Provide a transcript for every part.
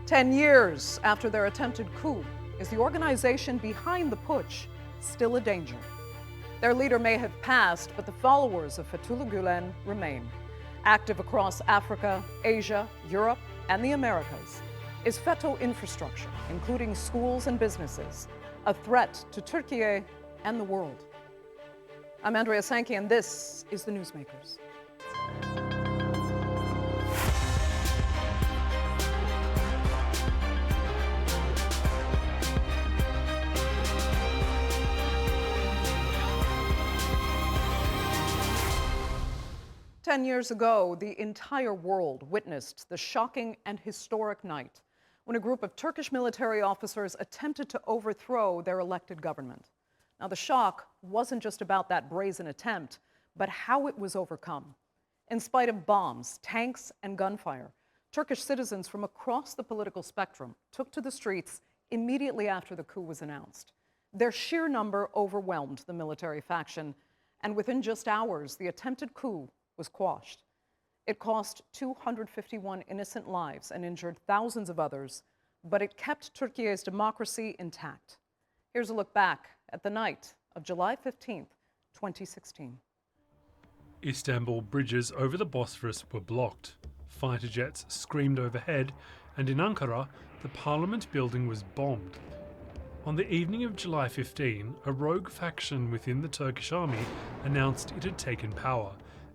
10 years after their attempted coup, is the organization behind the putsch still a danger? Their leader may have passed, but the followers of Fethullah Gulen remain. Active across Africa, Asia, Europe, and the Americas, is FETO infrastructure, including schools and businesses, a threat to Türkiye and the world? I'm Andrea Sankey, and this is the Newsmakers. 10 years ago, the entire world witnessed the shocking and historic night when a group of Turkish military officers attempted to overthrow their elected government. Now, the shock wasn't just about that brazen attempt, but how it was overcome. In spite of bombs, tanks, and gunfire, Turkish citizens from across the political spectrum took to the streets immediately after the coup was announced. Their sheer number overwhelmed the military faction, and within just hours, the attempted coup was quashed. It cost 251 innocent lives and injured thousands of others, but it kept Turkey's democracy intact. Here's a look back at the night of July 15th, 2016. Istanbul bridges over the Bosphorus were blocked. Fighter jets screamed overhead, and in Ankara, the parliament building was bombed. On the evening of July 15, a rogue faction within the Turkish army announced it had taken power,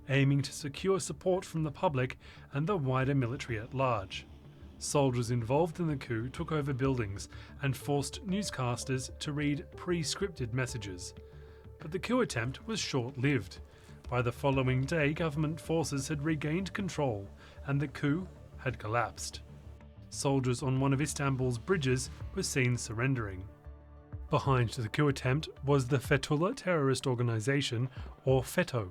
aiming to secure support from the public and the wider military at large. Soldiers involved in the coup took over buildings and forced newscasters to read pre-scripted messages. But the coup attempt was short-lived. By the following day, government forces had regained control and the coup had collapsed. Soldiers on one of Istanbul's bridges were seen surrendering. Behind the coup attempt was the Fethullah terrorist organization, or FETO.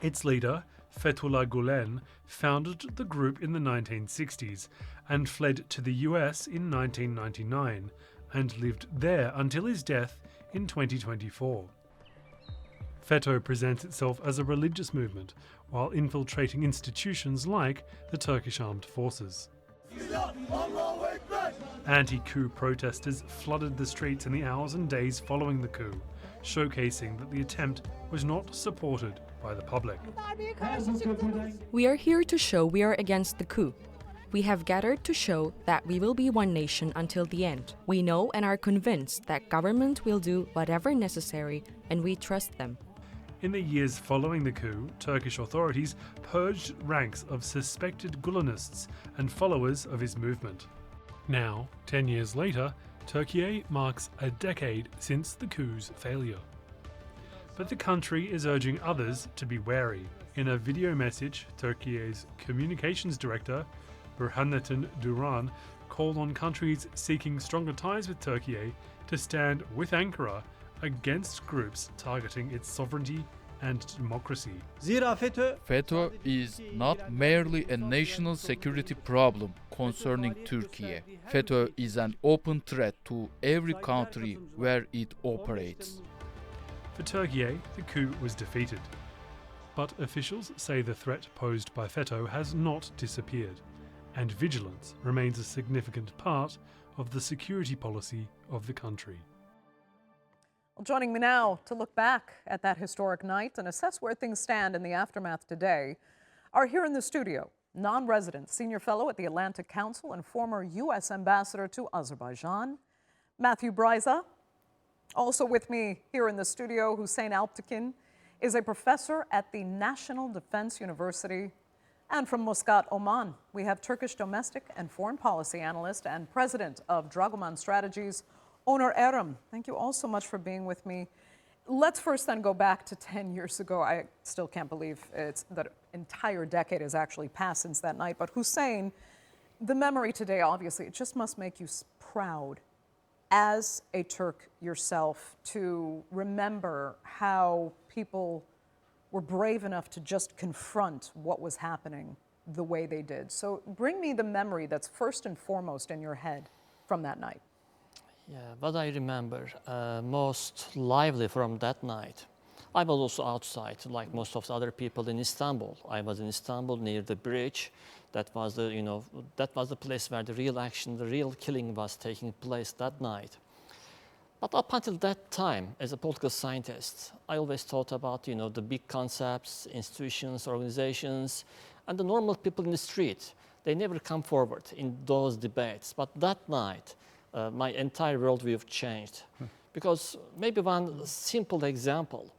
Its leader, Fethullah Gulen, founded the group in the 1960s and fled to the US in 1999 and lived there until his death in 2024. FETO presents itself as a religious movement while infiltrating institutions like the Turkish Armed Forces. Anti-coup protesters flooded the streets in the hours and days following the coup, showcasing that the attempt was not supported by the public. We are here to show we are against the coup. We have gathered to show that we will be one nation until the end. We know and are convinced that government will do whatever necessary, and we trust them. In the years following the coup, Turkish authorities purged ranks of suspected Gulenists and followers of his movement. Now, 10 years later, Türkiye marks a decade since the coup's failure. But the country is urging others to be wary. In a video message, Türkiye's communications director, Burhanettin Duran, called on countries seeking stronger ties with Türkiye to stand with Ankara against groups targeting its sovereignty and democracy. FETO is not merely a national security problem concerning Türkiye. FETO is an open threat to every country where it operates. For Türkiye, the coup was defeated. But officials say the threat posed by FETO has not disappeared, and vigilance remains a significant part of the security policy of the country. Well, joining me now to look back at that historic night and assess where things stand in the aftermath today are here in the studio, non-resident senior fellow at the Atlantic Council and former U.S. ambassador to Azerbaijan, Matthew Bryza. Also with me here in the studio, Huseyin Alptekin is a professor at the National Defense University. And from Muscat, Oman, we have Turkish domestic and foreign policy analyst and president of Dragoman Strategies, Onur Erim. Thank you all so much for being with me. Let's first then go back to 10 years ago. I still can't believe that entire decade has actually passed since that night. But Huseyin, the memory today, obviously, it just must make you proud as a Turk yourself to remember how people were brave enough to just confront what was happening the way they did. So bring me the memory that's first and foremost in your head from that night. Yeah, what I remember most lively from that night I was also outside, like most of the other people in Istanbul. I was in Istanbul near the bridge. That was the, that was the place where the real action, the real killing was taking place that night. But up until that time, as a political scientist, I always thought about, the big concepts, institutions, organizations, and the normal people in the street. They never come forward in those debates. But that night, my entire worldview changed. Because maybe one simple example,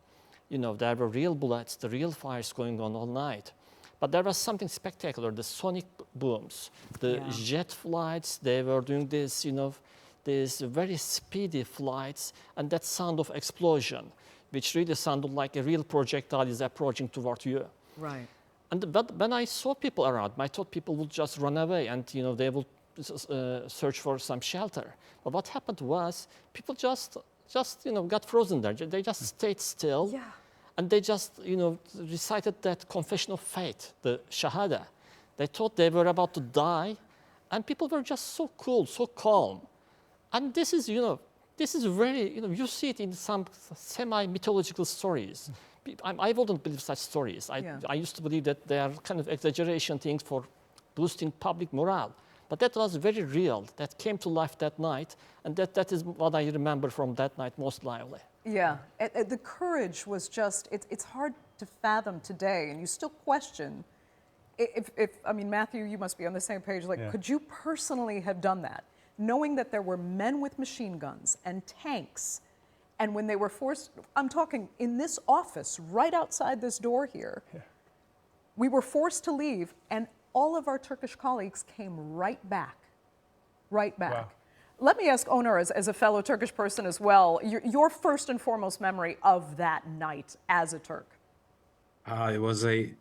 there were real bullets, the real fires going on all night. But there was something spectacular, the sonic booms, the jet flights, they were doing this, these very speedy flights, and that sound of explosion, which really sounded like a real projectile is approaching toward you. Right. But when I saw people around, I thought people would just run away and they would search for some shelter. But what happened was people just got frozen there. They just stayed still, and they just recited that confession of faith, the Shahada. They thought they were about to die, and people were just so cool, so calm. And this is very, you see it in some semi-mythological stories. I wouldn't believe such stories. I used to believe that they are kind of exaggeration things for boosting public morale. But that was very real. That came to life that night, and that is what I remember from that night most lively. Yeah, the courage was just, it's hard to fathom today, and you still question I mean, Matthew, you must be on the same page. Like, could you personally have done that? Knowing that there were men with machine guns and tanks, and when they were forced, I'm talking in this office, right outside this door here, we were forced to leave, and all of our Turkish colleagues came right back. Wow. Let me ask Onur, as a fellow Turkish person as well, your first and foremost memory of that night as a Turk. It was a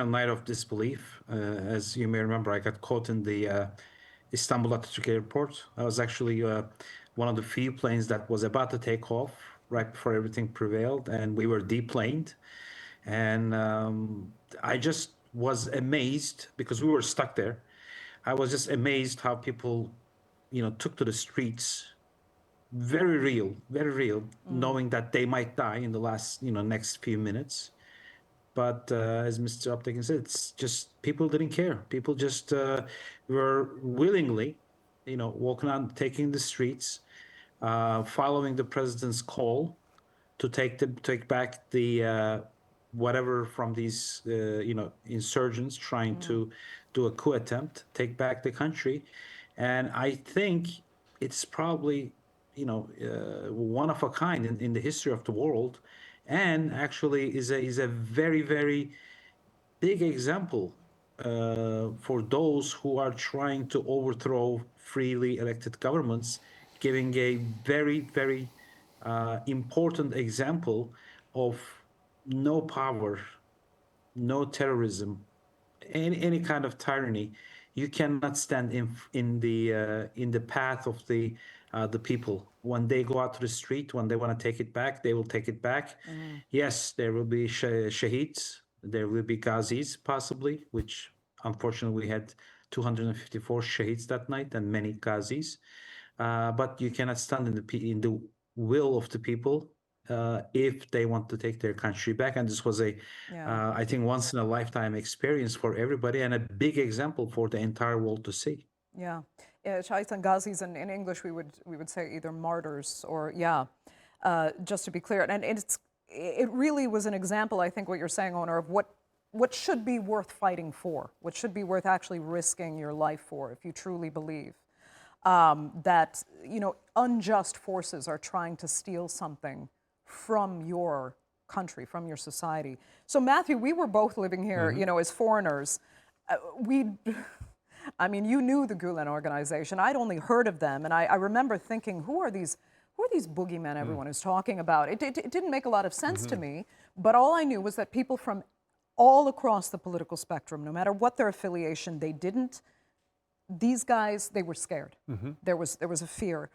night of disbelief. As you may remember, I got caught in the Istanbul Atatürk Airport. I was actually one of the few planes that was about to take off right before everything prevailed, and we were deplaned. And I just was amazed because we were stuck there. I was just amazed how people, took to the streets. Very real, knowing that they might die in the last, next few minutes. But as Mr. Alptekin said, it's just people didn't care. People just were willingly, walking on, taking the streets, following the president's call to take back the whatever from these insurgents trying to do a coup attempt, take back the country. And I think it's probably one of a kind in the history of the world, and actually is a very, very big example for those who are trying to overthrow freely elected governments, giving a very, very important example of no power, no terrorism, any kind of tyranny. You cannot stand in the path of the people. When they go out to the street, when they want to take it back, they will take it back. Yes, there will be shaheeds, there will be ghazis possibly, which unfortunately we had 254 shaheeds that night and many ghazis. But you cannot stand in the will of the people if they want to take their country back. And this was I think, once in a lifetime experience for everybody, and a big example for the entire world to see. Yeah, Shahids and Ghazis, in English we would say either martyrs or, just to be clear. And it really was an example, I think, what you're saying, Onur, of what should be worth fighting for, what should be worth actually risking your life for, if you truly believe that, unjust forces are trying to steal something from your country, from your society. So Matthew, we were both living here, as foreigners. I mean, you knew the Gulen organization. I'd only heard of them, and I remember thinking, who are these boogeymen everyone is talking about? It didn't make a lot of sense to me, but all I knew was that people from all across the political spectrum, no matter what their affiliation, these guys, they were scared. There was a fear.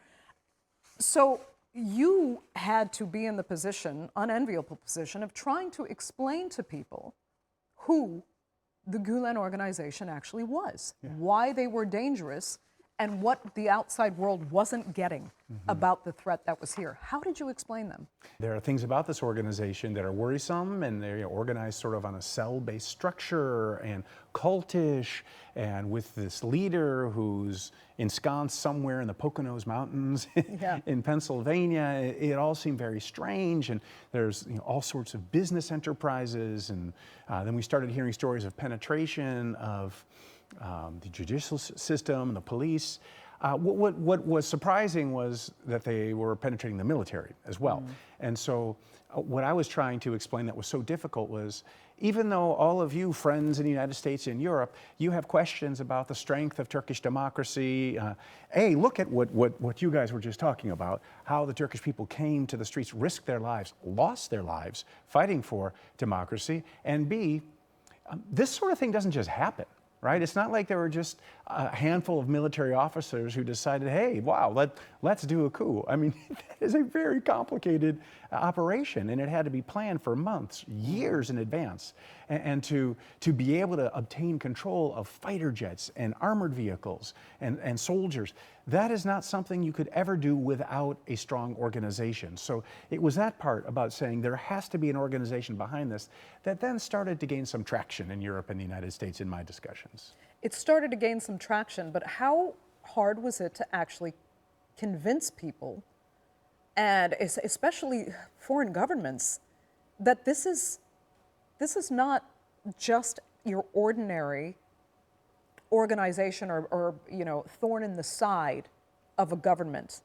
So you had to be in the position, unenviable position, of trying to explain to people who the Gulen organization actually was, why they were dangerous, and what the outside world wasn't getting about the threat that was here. How did you explain them? There are things about this organization that are worrisome, and they're organized sort of on a cell-based structure and cultish, and with this leader who's ensconced somewhere in the Poconos Mountains in Pennsylvania. It all seemed very strange, and there's all sorts of business enterprises, and then we started hearing stories of penetration of the judicial system and the police. What was surprising was that they were penetrating the military as well. And so what I was trying to explain that was so difficult was, even though all of you friends in the United States and Europe, you have questions about the strength of Turkish democracy. A, look at what you guys were just talking about, how the Turkish people came to the streets, risked their lives, lost their lives fighting for democracy. And B, this sort of thing doesn't just happen. Right? It's not like there were just a handful of military officers who decided, hey, wow, let's do a coup. I mean, that is a very complicated operation, and it had to be planned for months, years in advance. And to be able to obtain control of fighter jets and armored vehicles and soldiers, that is not something you could ever do without a strong organization. So it was that part about saying there has to be an organization behind this that then started to gain some traction in Europe and the United States in my discussions. It started to gain some traction, but how hard was it to actually convince people, and especially foreign governments, that this is not just your ordinary organization or thorn in the side of a government?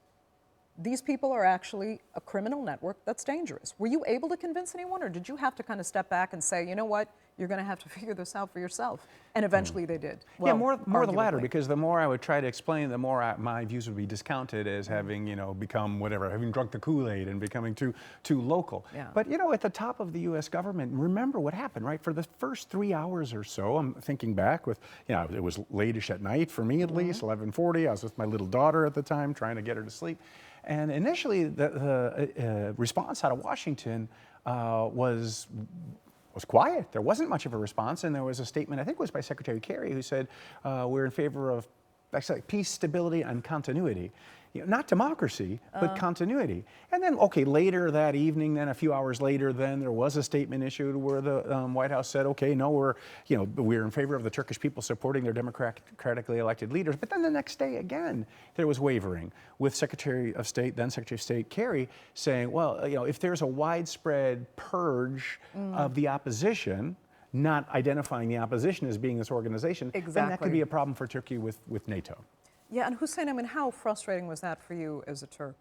These people are actually a criminal network that's dangerous. Were you able to convince anyone, or did you have to kind of step back and say, you know what, you're going to have to figure this out for yourself? And eventually they did. Well, yeah, more the latter, arguably. because the more I would try to explain, the more my views would be discounted as having, become whatever, having drunk the Kool-Aid and becoming too local. Yeah. But, at the top of the U.S. government, remember what happened, right? For the first 3 hours or so, I'm thinking back with, it was late-ish at night for me at least, 11:40. I was with my little daughter at the time, trying to get her to sleep. And initially, the response out of Washington was quiet. There wasn't much of a response, and there was a statement, I think it was by Secretary Kerry, who said, we're in favor of peace, stability, and continuity. Not democracy, but continuity. And then, okay, later that evening, then a few hours later, then there was a statement issued where the White House said, okay, no, we're in favor of the Turkish people supporting their democratically elected leaders. But then the next day, again, there was wavering, with Secretary of State, then Secretary of State Kerry, saying, well, if there's a widespread purge of the opposition, not identifying the opposition as being this organization, then that could be a problem for Turkey with NATO. Yeah, and Huseyin, I mean, how frustrating was that for you as a Turk,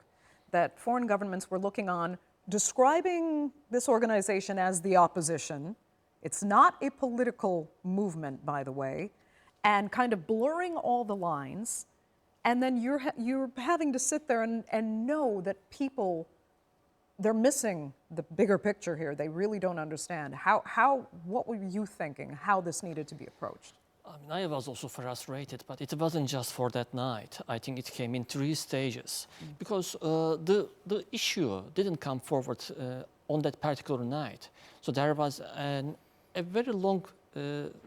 that foreign governments were looking on, describing this organization as the opposition? It's not a political movement, by the way, and kind of blurring all the lines, and then you're having to sit there and know that people, they're missing the bigger picture here. They really don't understand. What were you thinking, how this needed to be approached? I mean, I was also frustrated, but it wasn't just for that night. I think it came in 3 stages, because the issue didn't come forward on that particular night. So there was a very long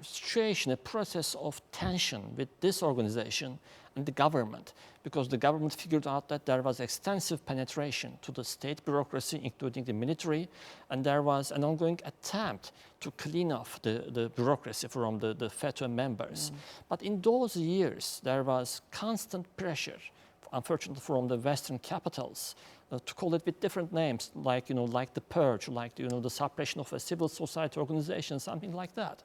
situation, a process of tension with this organization and the government, because the government figured out that there was extensive penetration to the state bureaucracy, including the military, and there was an ongoing attempt to clean off the bureaucracy from the FETO members. But in those years, there was constant pressure, unfortunately, from the Western capitals, to call it with different names, like the purge, like the suppression of a civil society organization, something like that.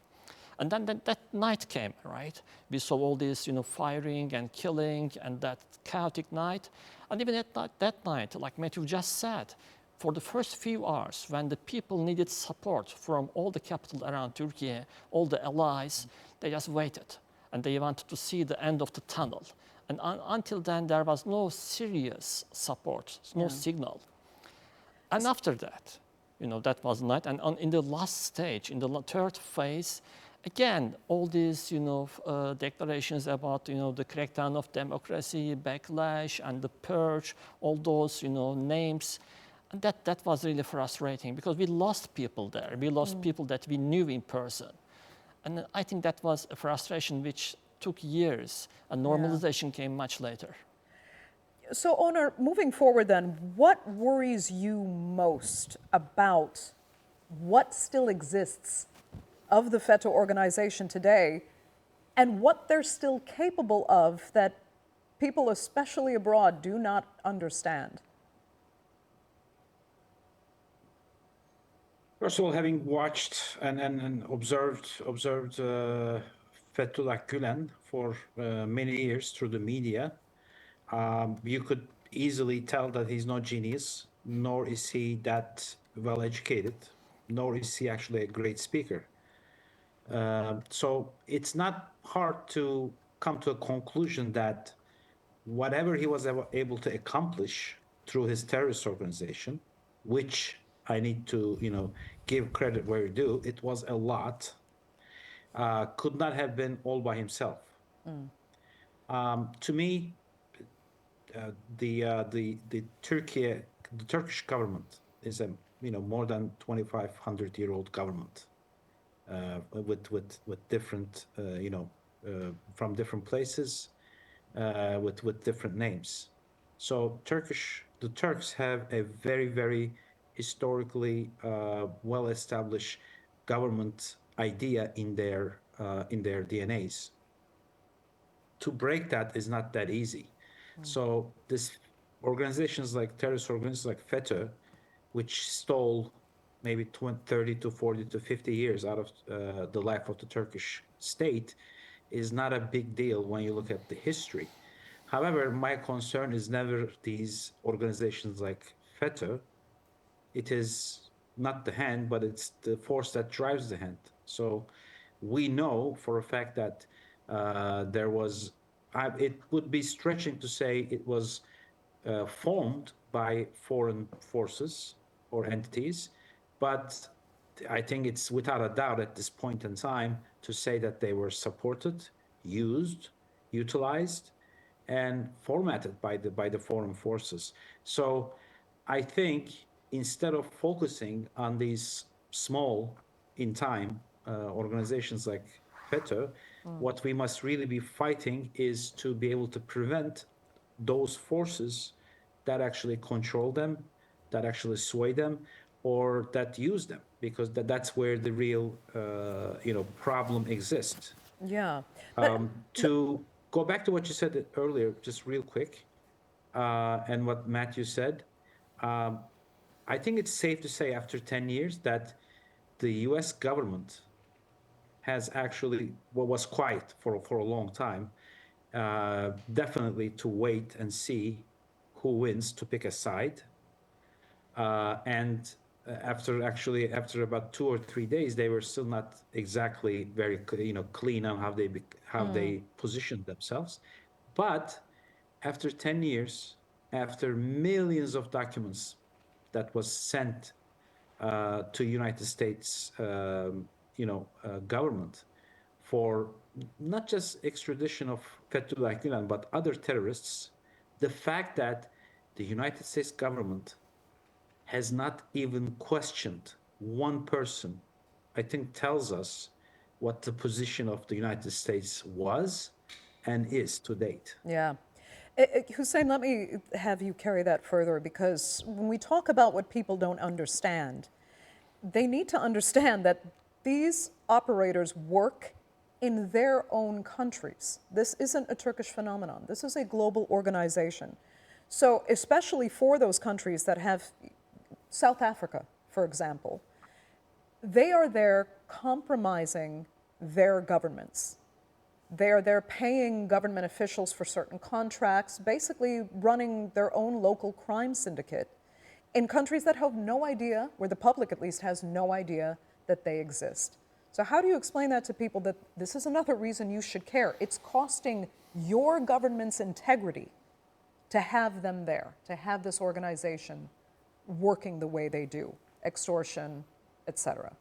And then that night came, right? We saw all this, firing and killing, and that chaotic night. And even that night, like Matthew just said, for the first few hours, when the people needed support from all the capital around Turkey, all the allies, they just waited. And they wanted to see the end of the tunnel. And until then, there was no serious support, no signal. And after that, that was the night. And in the last stage, in the third phase, again, all these, declarations about, the crackdown of democracy, backlash, and the purge, all those, names. And that was really frustrating, because we lost people there. We lost people that we knew in person. And I think that was a frustration which took years, and normalization came much later. So, Onur, moving forward then, what worries you most about what still exists of the FETO organization today and what they're still capable of that people, especially abroad, do not understand? First of all, having watched and observed Fethullah Gülen for many years through the media, you could easily tell that he's no genius, nor is he that well educated, nor is he actually a great speaker. So it's not hard to come to a conclusion that whatever he was able to accomplish through his terrorist organization, which I need to, give credit where due, it was a lot, could not have been all by himself. To me, the Turkish government is a more than 2,500-year-old government with different from different places with different names. So the Turks have a very, very historically well-established government idea in their DNAs. To break that is not that easy. So this organizations like terrorist organizations like FETO, which stole maybe 30 to 40 to 50 years out of the life of the Turkish state, is not a big deal when you look at the history. However, my concern is never these organizations like FETO. It is not the hand, but it's the force that drives the hand. So we know for a fact that there was, it would be stretching to say it was formed by foreign forces or entities, but I think it's without a doubt at this point in time to say that they were supported, used, utilized, and formatted by the foreign forces. So I think instead of focusing on these small in time organizations like FETO, what we must really be fighting is to be able to prevent those forces that actually control them, that actually sway them, or that use them, because that's where the real problem exists. Yeah. To go back to what you said earlier, just real quick, and what Matthew said, I think it's safe to say after 10 years that the US government has actually, was quiet for a long time, definitely to wait and see who wins, to pick a side. And after about 2 or 3 days, they were still not exactly very clean on how they positioned themselves. But after 10 years, after millions of documents that was sent to United States government for not just extradition of Fethullah Gülen, but other terrorists, the fact that the United States government has not even questioned one person, I think tells us what the position of the United States was and is to date. Yeah. Huseyin, let me have you carry that further, because when we talk about what people don't understand, they need to understand that these operators work in their own countries. This isn't a Turkish phenomenon. This is a global organization. So especially for those countries that have, South Africa, for example, they are there compromising their governments. They are there paying government officials for certain contracts, basically running their own local crime syndicate in countries that have no idea, where the public at least has no idea that they exist. So how do you explain that to people, that this is another reason you should care? It's costing your government's integrity to have them there, to have this organization working the way they do, extortion, etc.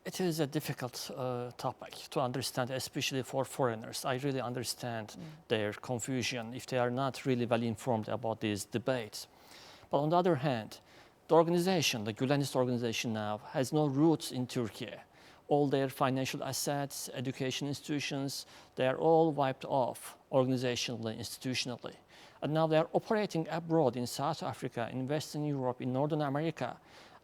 It is a difficult topic to understand, especially for foreigners. I really understand their confusion if they are not really well informed about these debates. But on the other hand, the organization, the Gülenist organization now, has no roots in Turkey. all their financial assets, education institutions, they are all wiped off organizationally, institutionally. And now they are operating abroad in South Africa, in Western Europe, in Northern America.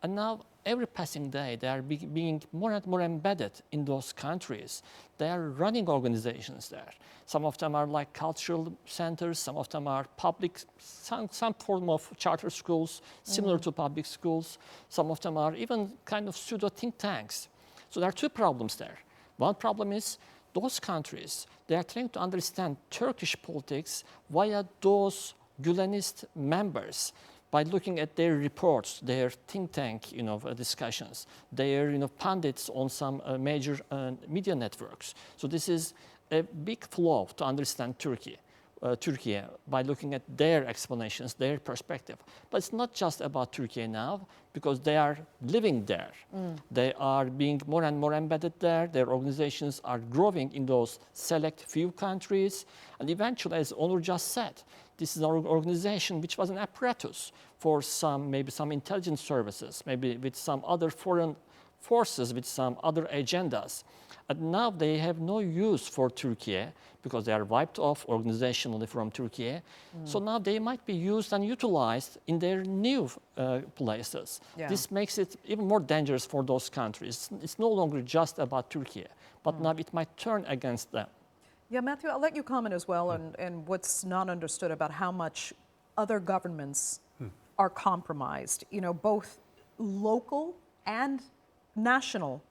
And now every passing day, they are being more and more embedded in those countries. They are running organizations there. Some of them are like cultural centers, some of them are public, some form of charter schools, similar to public schools. Some of them are even kind of pseudo think tanks. So there are two problems there. One problem is those countries, they are trying to understand Turkish politics via those Gülenist members, by looking at their reports, their think tank, discussions, their, pundits on some major media networks. So this is a big flaw to understand Turkey by looking at their explanations, their perspective. But it's not just about Turkey now, because they are living there. They are being more and more embedded there. Their organizations are growing in those select few countries. And eventually, as Onur just said, this is an organization which was an apparatus for maybe some intelligence services, maybe with some other foreign forces, with some other agendas. And now they have no use for Turkey because they are wiped off organizationally from Turkey. So now they might be used and utilized in their new places. Yeah. This makes it even more dangerous for those countries. It's no longer just about Turkey, but now it might turn against them. Yeah, Matthew, I'll let you comment as well and what's not understood about how much other governments are compromised. Both local and national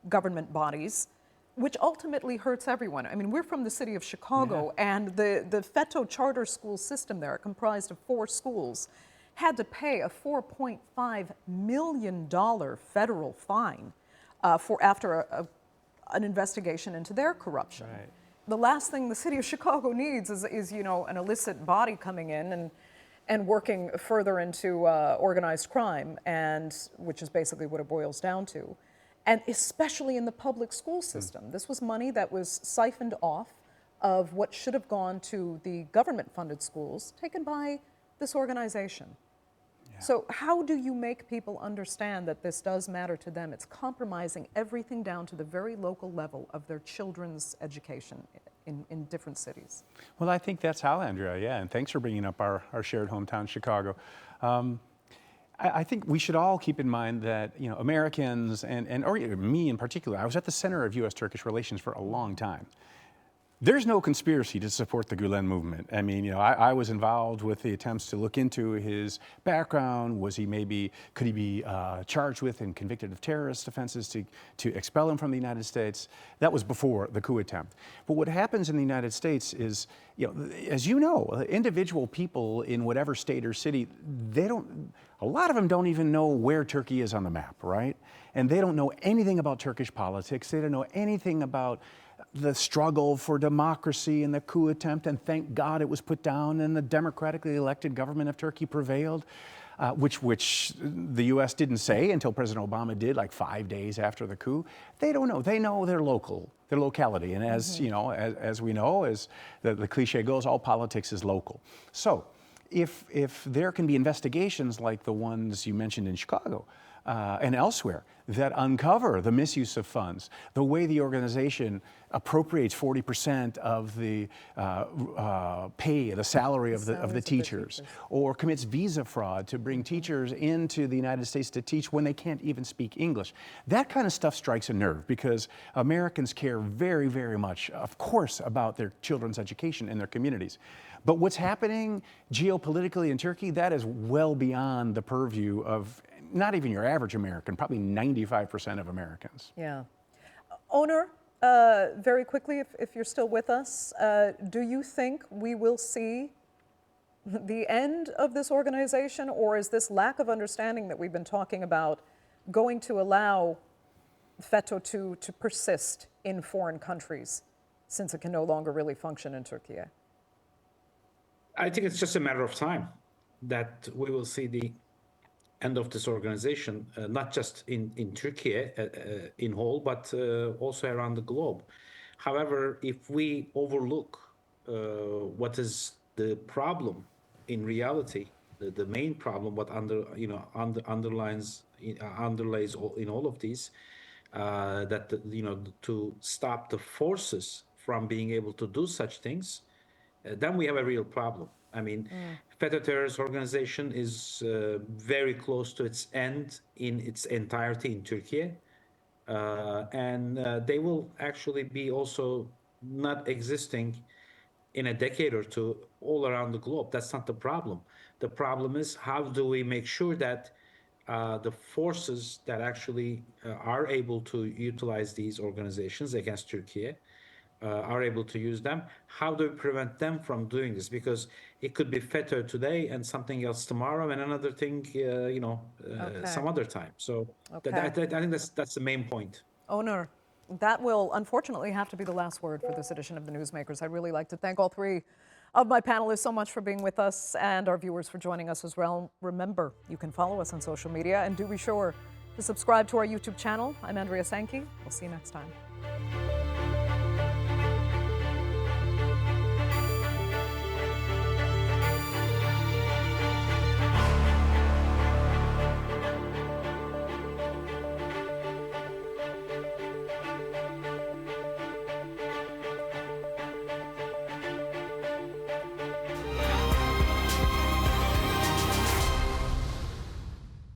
government bodies, which ultimately hurts everyone. I mean, we're from the city of Chicago, and the FETO charter school system there, comprised of 4 schools, had to pay a $4.5 million federal fine after an investigation into their corruption. Right. The last thing the city of Chicago needs is an illicit body coming in and working further into organized crime, which is basically what it boils down to. And especially in the public school system. This was money that was siphoned off of what should have gone to the government-funded schools, taken by this organization. Yeah. So how do you make people understand that this does matter to them? It's compromising everything down to the very local level of their children's education in different cities. Well, I think that's how, Andrea, yeah, and thanks for bringing up our shared hometown, Chicago. I think we should all keep in mind that, Americans, or me in particular, I was at the center of U.S.-Turkish relations for a long time. There's no conspiracy to support the Gülen movement. I mean, I was involved with the attempts to look into his background. Could he be charged with and convicted of terrorist offenses to expel him from the United States? That was before the coup attempt. But what happens in the United States is, as you know, individual people in whatever state or city, a lot of them don't even know where Turkey is on the map, right? And they don't know anything about Turkish politics. They don't know anything about the struggle for democracy and the coup attempt, and thank God it was put down and the democratically elected government of Turkey prevailed, which the U.S. didn't say until President Obama did, like 5 days after the coup. They don't know. They know their locality, and as as we know, as the cliche goes, all politics is local. So, if there can be investigations like the ones you mentioned in Chicago and elsewhere that uncover the misuse of funds, the way the organization appropriates 40% of the pay, the salary of the teachers, or commits visa fraud to bring teachers into the United States to teach when they can't even speak English. That kind of stuff strikes a nerve because Americans care very, very much, of course, about their children's education in their communities. But what's happening geopolitically in Turkey, that is well beyond the purview of not even your average American, probably 95% of Americans. Yeah. Onur, very quickly, if you're still with us, do you think we will see the end of this organization, or is this lack of understanding that we've been talking about going to allow FETO to persist in foreign countries since it can no longer really function in Turkey? I think it's just a matter of time that we will see the end of this organization, not just in Turkey in whole, but also around the globe. However, if we overlook what is the problem in reality, the main problem, what underlays in all of these, to stop the forces from being able to do such things, then we have a real problem. I mean, FETO terrorist organization is very close to its end in its entirety in Turkey. And they will actually be also not existing in a decade or two all around the globe. That's not the problem. The problem is, how do we make sure that the forces that actually are able to utilize these organizations against Turkey are able to use them? How do we prevent them from doing this? Because it could be FETO today and something else tomorrow and another thing, some other time. So I think that's the main point. Onur, that will unfortunately have to be the last word for this edition of the Newsmakers. I'd really like to thank all three of my panelists so much for being with us, and our viewers for joining us as well. Remember, you can follow us on social media, and do be sure to subscribe to our YouTube channel. I'm Andrea Sankey. We'll see you next time.